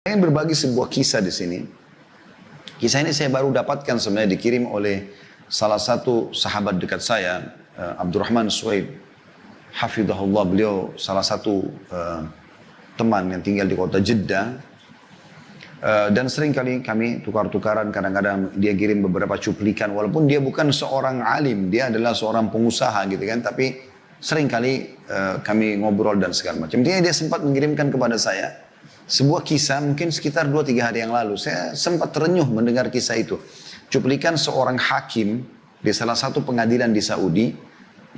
Saya ingin berbagi sebuah kisah di sini. Kisah ini saya baru dapatkan sebenarnya dikirim oleh salah satu sahabat dekat saya, Abdurrahman Suhaib. Hafidhahullah, beliau salah satu teman yang tinggal di kota Jeddah. Dan sering kali kami tukar-tukaran, kadang-kadang dia kirim beberapa cuplikan. Walaupun dia bukan seorang alim, dia adalah seorang pengusaha gitu kan. Tapi sering kali kami ngobrol dan segala macam. Dia sempat mengirimkan kepada saya sebuah kisah mungkin sekitar 2-3 hari yang lalu. Saya sempat terenyuh mendengar kisah itu. Cuplikan seorang hakim di salah satu pengadilan di Saudi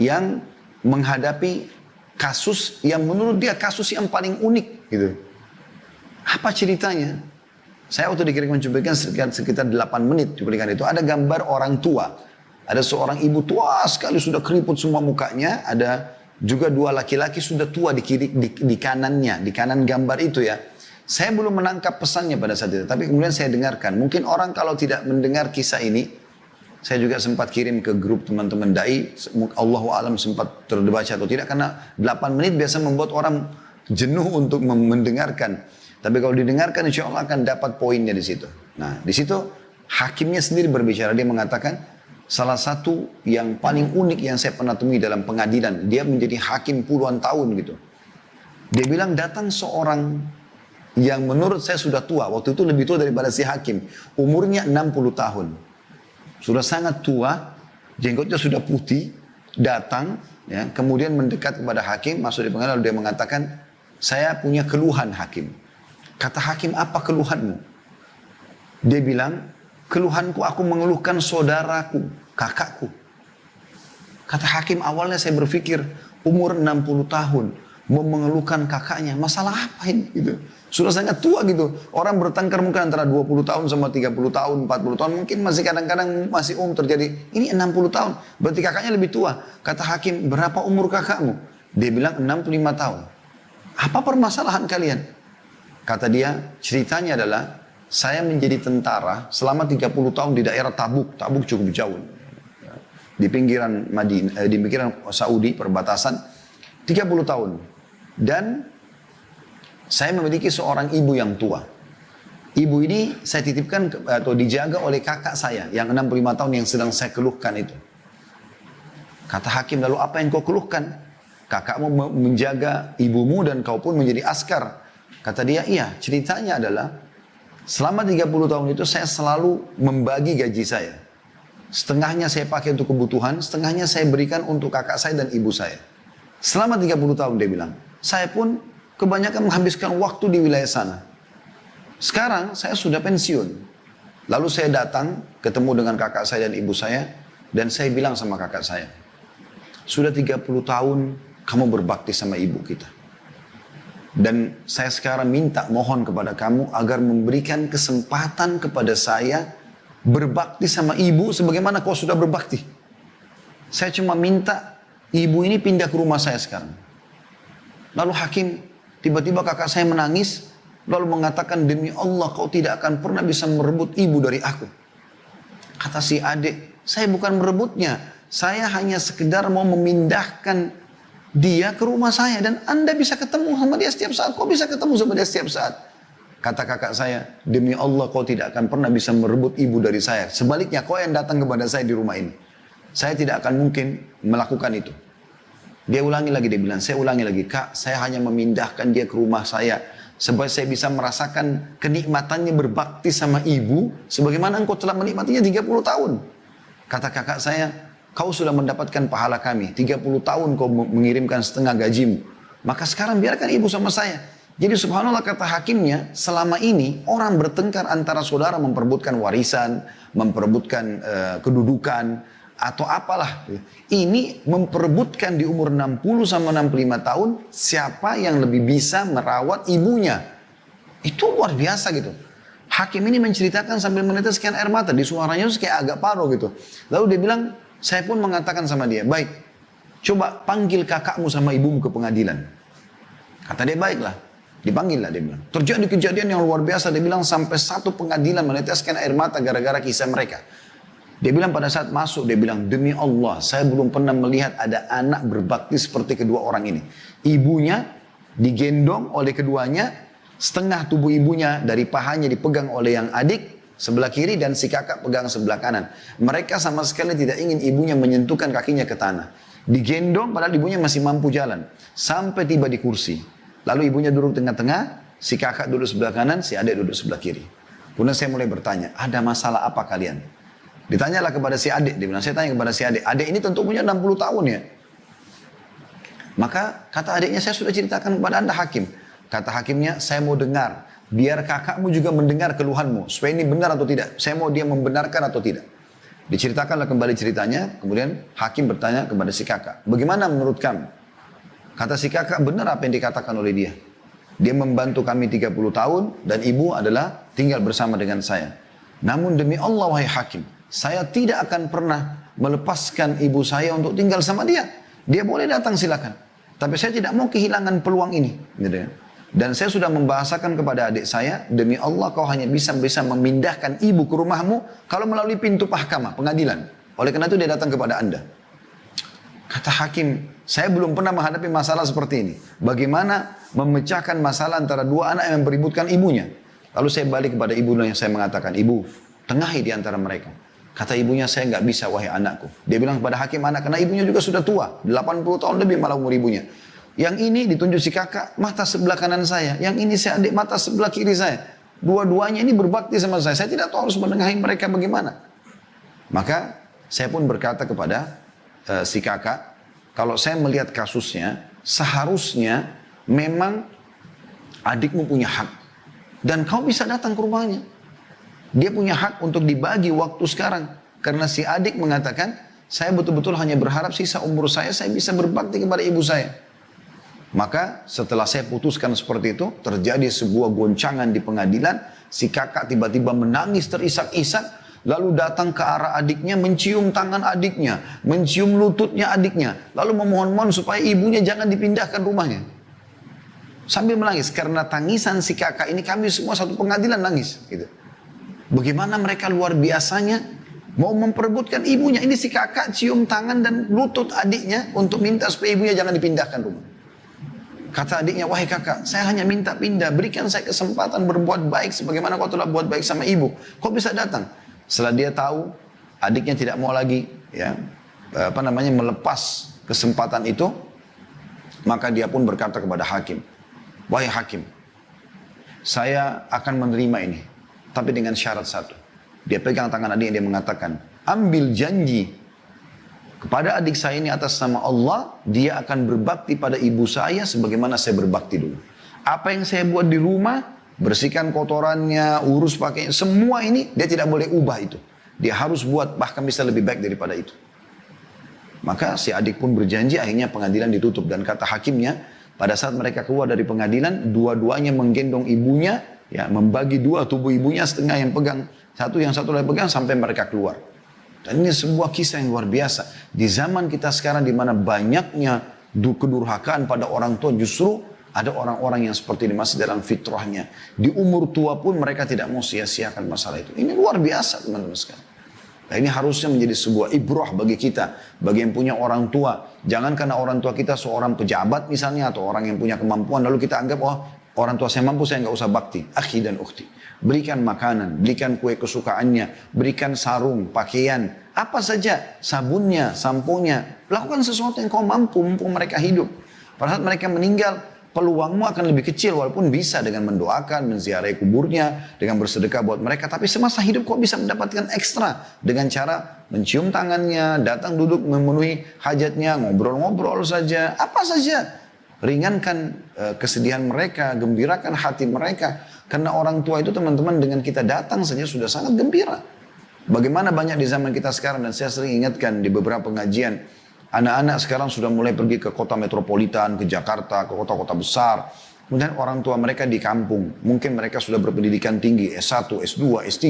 yang menghadapi kasus yang menurut dia kasus yang paling unik gitu. Apa ceritanya? Saya waktu dikirimkan cuplikan sekitar 8 menit cuplikan itu. Ada gambar orang tua. Ada seorang ibu tua sekali sudah keriput semua mukanya. Ada juga 2 laki-laki sudah tua di kanannya, di kanan gambar itu ya. Saya belum menangkap pesannya pada saat itu, tapi kemudian saya dengarkan. Mungkin orang kalau tidak mendengar kisah ini, saya juga sempat kirim ke grup teman-teman dai, Allahu a'lam sempat terbaca atau tidak, karena 8 menit biasa membuat orang jenuh untuk mendengarkan. Tapi kalau didengarkan insya Allah akan dapat poinnya di situ. Nah di situ hakimnya sendiri berbicara, dia mengatakan salah satu yang paling unik yang saya pernah temui dalam pengadilan, dia menjadi hakim puluhan tahun gitu. Dia bilang datang seorang yang menurut saya sudah tua, waktu itu lebih tua daripada si hakim. Umurnya 60 tahun. Sudah sangat tua, jenggotnya sudah putih, datang, ya, kemudian mendekat kepada hakim, masuk di pengadilan, lalu dia mengatakan, saya punya keluhan hakim. Kata hakim, apa keluhanmu? Dia bilang, keluhanku aku mengeluhkan saudaraku, kakakku. Kata hakim, awalnya saya berpikir, umur 60 tahun, mau mengeluhkan kakaknya, masalah apa ini? Gitu. Sudah sangat tua gitu. Orang bertengkar mungkin antara 20 tahun sama 30 tahun, 40 tahun. Mungkin masih kadang-kadang masih terjadi. Ini 60 tahun. Berarti kakaknya lebih tua. Kata hakim, berapa umur kakakmu? Dia bilang 65 tahun. Apa permasalahan kalian? Kata dia, ceritanya adalah saya menjadi tentara selama 30 tahun di daerah Tabuk. Tabuk cukup jauh. Di pinggiran Madinah, di pinggiran Saudi, perbatasan. 30 tahun. Dan saya memiliki seorang ibu yang tua. Ibu ini saya titipkan atau dijaga oleh kakak saya yang 65 tahun yang sedang saya keluhkan itu. Kata hakim, lalu apa yang kau keluhkan? Kakakmu menjaga ibumu dan kau pun menjadi askar. Kata dia, iya, ceritanya adalah selama 30 tahun itu saya selalu membagi gaji saya. Setengahnya saya pakai untuk kebutuhan, setengahnya saya berikan untuk kakak saya dan ibu saya. Selama 30 tahun dia bilang, saya pun kebanyakan menghabiskan waktu di wilayah sana. Sekarang saya sudah pensiun. Lalu saya datang ketemu dengan kakak saya dan ibu saya. Dan saya bilang sama kakak saya, sudah 30 tahun kamu berbakti sama ibu kita. Dan saya sekarang minta mohon kepada kamu agar memberikan kesempatan kepada saya berbakti sama ibu sebagaimana kau sudah berbakti. Saya cuma minta ibu ini pindah ke rumah saya sekarang. Lalu hakim, tiba-tiba kakak saya menangis, lalu mengatakan, demi Allah kau tidak akan pernah bisa merebut ibu dari aku. Kata si adik, saya bukan merebutnya, saya hanya sekedar mau memindahkan dia ke rumah saya dan Anda bisa ketemu sama dia setiap saat. Kau bisa ketemu sama dia setiap saat. Kata kakak saya, demi Allah kau tidak akan pernah bisa merebut ibu dari saya. Sebaliknya kau yang datang kepada saya di rumah ini. Saya tidak akan mungkin melakukan itu. Dia ulangi lagi, dia bilang, saya ulangi lagi, kak, saya hanya memindahkan dia ke rumah saya supaya saya bisa merasakan kenikmatannya berbakti sama ibu sebagaimana engkau telah menikmatinya 30 tahun. Kata kakak saya, kau sudah mendapatkan pahala kami, 30 tahun kau mengirimkan setengah gajimu, maka sekarang biarkan ibu sama saya. Jadi subhanallah, kata hakimnya, selama ini orang bertengkar antara saudara memperebutkan warisan, memperebutkan kedudukan, atau apalah. Ini memperebutkan di umur 60 sama 65 tahun, siapa yang lebih bisa merawat ibunya. Itu luar biasa gitu. Hakim ini menceritakan sambil meneteskan air mata, di suaranya itu kayak agak paruh gitu. Lalu dia bilang, saya pun mengatakan sama dia, baik, coba panggil kakakmu sama ibumu ke pengadilan. Kata dia, baiklah. Dipanggil lah, dia bilang. Terjadi kejadian yang luar biasa, dia bilang sampai satu pengadilan meneteskan air mata gara-gara kisah mereka. Dia bilang pada saat masuk, dia bilang, demi Allah, saya belum pernah melihat ada anak berbakti seperti kedua orang ini. Ibunya digendong oleh keduanya, Setengah tubuh ibunya dari pahanya dipegang oleh yang adik sebelah kiri dan si kakak pegang sebelah kanan. Mereka sama sekali tidak ingin ibunya menyentuhkan kakinya ke tanah. Digendong padahal ibunya masih mampu jalan. Sampai tiba di kursi. Lalu ibunya duduk tengah-tengah, si kakak duduk sebelah kanan, si adik duduk sebelah kiri. Kemudian saya mulai bertanya, ada masalah apa kalian? Ditanyalah kepada si adik, dia bilang, saya tanya kepada si adik, adik ini tentu punya 60 tahun ya. Maka kata adiknya, saya sudah ceritakan kepada anda hakim. Kata hakimnya, saya mau dengar, biar kakakmu juga mendengar keluhanmu, supaya ini benar atau tidak. Saya mau dia membenarkan atau tidak. Diceritakanlah kembali ceritanya, kemudian hakim bertanya kepada si kakak, bagaimana menurut kamu? Kata si kakak, benar apa yang dikatakan oleh dia. Dia membantu kami 30 tahun dan ibu adalah tinggal bersama dengan saya. Namun demi Allah wahai hakim, saya tidak akan pernah melepaskan ibu saya untuk tinggal sama dia. Dia boleh datang silakan. Tapi saya tidak mau kehilangan peluang ini. Gitu ya. Dan saya sudah membahasakan kepada adik saya, demi Allah kau hanya bisa memindahkan ibu ke rumahmu kalau melalui pintu mahkamah, pengadilan. Oleh karena itu dia datang kepada anda. Kata hakim, saya belum pernah menghadapi masalah seperti ini. Bagaimana memecahkan masalah antara dua anak yang beributkan ibunya. Lalu saya balik kepada ibunya yang saya mengatakan, ibu, tengahi di antara mereka. Kata ibunya, saya nggak bisa wahai anakku. Dia bilang kepada hakim anak, karena ibunya juga sudah tua. 80 tahun lebih malah umur ibunya. Yang ini ditunjuk si kakak, mata sebelah kanan saya. Yang ini si adik, mata sebelah kiri saya. Dua-duanya ini berbakti sama saya. Saya tidak tahu harus menengahi mereka bagaimana. Maka saya pun berkata kepada si kakak, kalau saya melihat kasusnya, seharusnya memang adikmu punya hak. Dan kau bisa datang ke rumahnya. Dia punya hak untuk dibagi waktu sekarang. Karena si adik mengatakan, saya betul-betul hanya berharap sisa umur saya bisa berbakti kepada ibu saya. Maka setelah saya putuskan seperti itu, terjadi sebuah goncangan di pengadilan. Si kakak tiba-tiba menangis terisak-isak, lalu datang ke arah adiknya, mencium tangan adiknya, mencium lututnya adiknya, lalu memohon-mohon supaya ibunya jangan dipindahkan rumahnya. Sambil menangis, karena tangisan si kakak ini kami semua satu pengadilan nangis. Gitu. Bagaimana mereka luar biasanya mau memperebutkan ibunya. Ini si kakak cium tangan dan lutut adiknya untuk minta supaya ibunya jangan dipindahkan rumah. Kata adiknya, wahai kakak, saya hanya minta pindah, berikan saya kesempatan berbuat baik sebagaimana kau telah buat baik sama ibu. Kau bisa datang. Setelah dia tahu adiknya tidak mau lagi melepas kesempatan itu, maka dia pun berkata kepada hakim, wahai hakim, saya akan menerima ini, tapi dengan syarat satu. Dia pegang tangan adiknya, dia mengatakan, ambil janji kepada adik saya ini atas nama Allah, dia akan berbakti pada ibu saya sebagaimana saya berbakti dulu. Apa yang saya buat di rumah, bersihkan kotorannya, urus pakainya, semua ini dia tidak boleh ubah itu. Dia harus buat bahkan bisa lebih baik daripada itu. Maka si adik pun berjanji, akhirnya pengadilan ditutup. Dan kata hakimnya, pada saat mereka keluar dari pengadilan, dua-duanya menggendong ibunya, ya, membagi dua tubuh ibunya, setengah yang pegang satu, yang satu lagi pegang sampai mereka keluar. Dan ini sebuah kisah yang luar biasa. Di zaman kita sekarang di mana banyaknya kedurhakaan pada orang tua, justru ada orang-orang yang seperti ini masih dalam fitrahnya. Di umur tua pun mereka tidak mau sia-siakan masalah itu. Ini luar biasa teman-teman sekalian. Nah, ini harusnya menjadi sebuah ibrah bagi kita, bagi yang punya orang tua. Jangan karena orang tua kita seorang pejabat misalnya, atau orang yang punya kemampuan, lalu kita anggap, oh orang tua saya mampu, saya nggak usah bakti. Akhi dan ukhti. Berikan makanan, berikan kue kesukaannya, berikan sarung, pakaian, apa saja, sabunnya, samponya. Lakukan sesuatu yang kau mampu, mumpung mereka hidup. Pada saat mereka meninggal, peluangmu akan lebih kecil, walaupun bisa dengan mendoakan, menziarahi kuburnya, dengan bersedekah buat mereka. Tapi semasa hidup kau bisa mendapatkan ekstra dengan cara mencium tangannya, datang duduk memenuhi hajatnya, ngobrol-ngobrol saja, apa saja. Ringankan kesedihan mereka, gembirakan hati mereka. Karena orang tua itu teman-teman dengan kita datang saja sudah sangat gembira. Bagaimana banyak di zaman kita sekarang, dan saya sering ingatkan di beberapa pengajian, anak-anak sekarang sudah mulai pergi ke kota metropolitan, ke Jakarta, ke kota-kota besar. Kemudian orang tua mereka di kampung, mungkin mereka sudah berpendidikan tinggi, S1, S2, S3,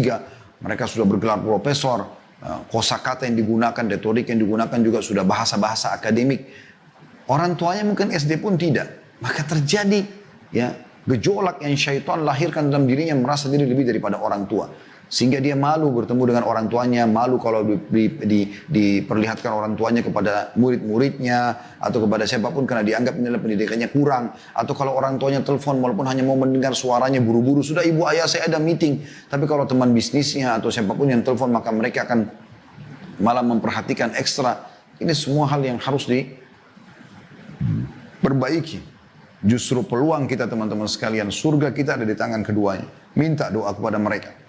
mereka sudah bergelar profesor, kosakata yang digunakan, retorik yang digunakan juga sudah bahasa-bahasa akademik. Orang tuanya mungkin SD pun tidak. Maka terjadi ya gejolak yang syaitan lahirkan dalam dirinya, merasa diri lebih daripada orang tua. Sehingga dia malu bertemu dengan orang tuanya, malu kalau diperlihatkan orang tuanya kepada murid-muridnya, atau kepada siapapun karena dianggap nilai pendidikannya kurang. Atau kalau orang tuanya telepon walaupun hanya mau mendengar suaranya buru-buru, sudah ibu ayah saya ada meeting. Tapi kalau teman bisnisnya atau siapapun yang telepon maka mereka akan malah memperhatikan ekstra. Ini semua hal yang harus diperbaiki. Justru peluang kita teman-teman sekalian, surga kita ada di tangan keduanya. Minta doa kepada mereka.